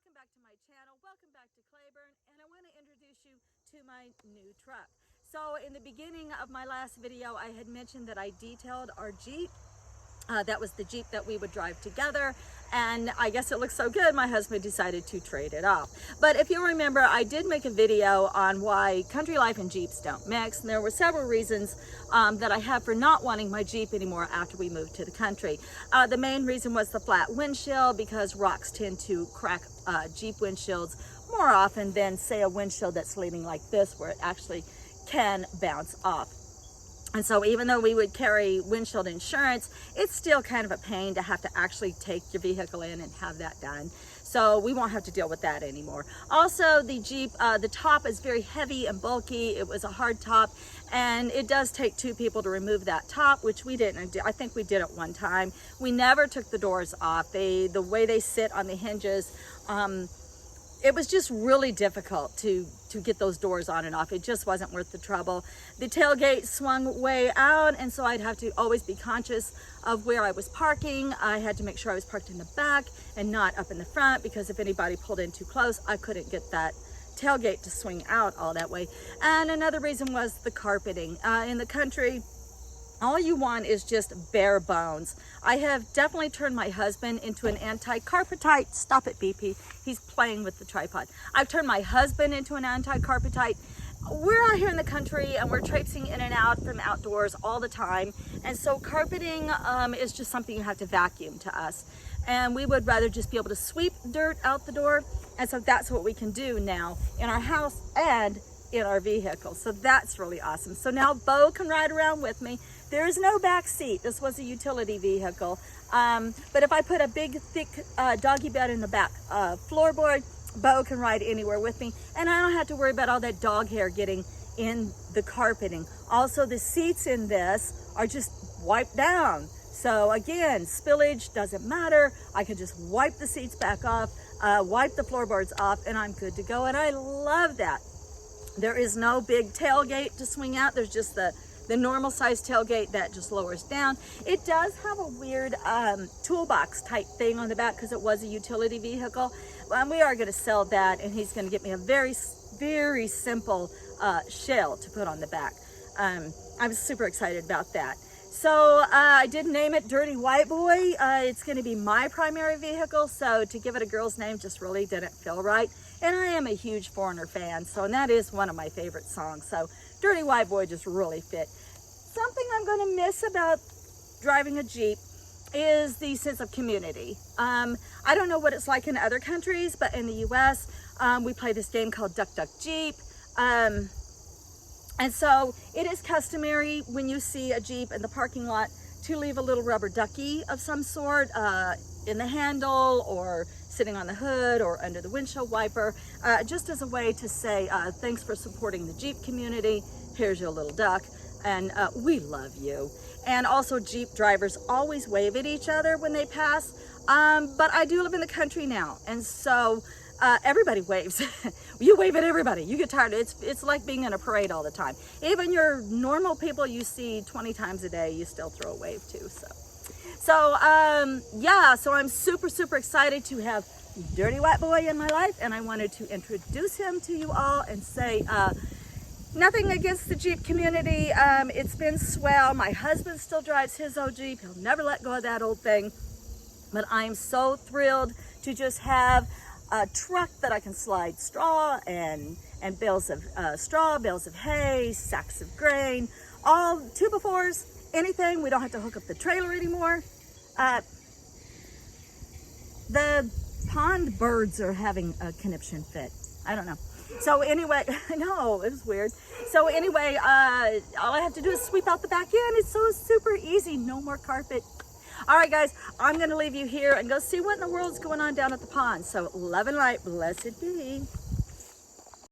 Welcome back to my channel. Welcome back to Claiborne, and I want to introduce you to my new truck. So in the beginning of my last video, I had mentioned that I detailed our Jeep. That was the Jeep that we would drive together, and I guess it looked so good my husband decided to trade it off. But if you remember, I did make a video on why country life and Jeeps don't mix, and there were several reasons that I have for not wanting my Jeep anymore after we moved to the country. The main reason was the flat windshield, because rocks tend to crack Jeep windshields more often than, say, a windshield that's leaning like this, where it actually can bounce off. And so even though we would carry windshield insurance, it's still kind of a pain to have to actually take your vehicle in and have that done. So we won't have to deal with that anymore. Also, the Jeep, the top is very heavy and bulky. It was a hard top, and it does take two people to remove that top, which we didn't do. I think we did it one time. We never took the doors off. The way they sit on the hinges, it was just really difficult to get those doors on and off. It just wasn't worth the trouble. The tailgate swung way out, and so I'd have to always be conscious of where I was parking. I had to make sure I was parked in the back and not up in the front, because if anybody pulled in too close, I couldn't get that tailgate to swing out all that way. And another reason was the carpeting. In the country, all you want is just bare bones. I have definitely turned my husband into an anti-carpetite. Stop it, BP. He's playing with the tripod. I've turned my husband into an anti-carpetite. We're out here in the country, and we're traipsing in and out from outdoors all the time. And so carpeting is just something you have to vacuum to us. And we would rather just be able to sweep dirt out the door. And so that's what we can do now in our house and in our vehicle. So that's really awesome. So now Bo can ride around with me. There is no back seat. This was a utility vehicle. But if I put a big, thick doggy bed in the back floorboard, Bo can ride anywhere with me. And I don't have to worry about all that dog hair getting in the carpeting. Also, the seats in this are just wiped down. So again, spillage doesn't matter. I can just wipe the seats back off, wipe the floorboards off, and I'm good to go. And I love that. There is no big tailgate to swing out. There's just the normal size tailgate that just lowers down. It does have a weird toolbox type thing on the back, because it was a utility vehicle. We are going to sell that, and he's going to get me a very, very simple shell to put on the back. I'm super excited about that. So I did name it Dirty White Boy. It's going to be my primary vehicle, so to give it a girl's name just really didn't feel right. And I am a huge Foreigner fan, so, and that is one of my favorite songs. So Dirty White Boy just really fit. Something I'm going to miss about driving a Jeep is the sense of community. I don't know what it's like in other countries, but in the US, we play this game called Duck Duck Jeep. And so it is customary when you see a Jeep in the parking lot to leave a little rubber ducky of some sort in the handle, or sitting on the hood, or under the windshield wiper, just as a way to say, thanks for supporting the Jeep community. Here's your little duck, and we love you. And also, Jeep drivers always wave at each other when they pass, but I do live in the country now, and so everybody waves. You wave at everybody. You get tired. It's like being in a parade all the time. Even your normal people you see 20 times a day, you still throw a wave too. So yeah, so I'm super, super excited to have Dirty White Boy in my life, and I wanted to introduce him to you all and say nothing against the Jeep community. It's been swell. My husband still drives his old Jeep. He'll never let go of that old thing. But I'm so thrilled to just have a truck that I can slide straw and bales of straw, bales of hay, sacks of grain, all 2x4s, anything. We don't have to hook up the trailer anymore. The pond birds are having a conniption fit. I don't know. So anyway, I know, it was weird. So anyway, all I have to do is sweep out the back end. It's so super easy. No more carpet. All right, guys, I'm going to leave you here and go see what in the world's going on down at the pond. So love and light. Blessed be.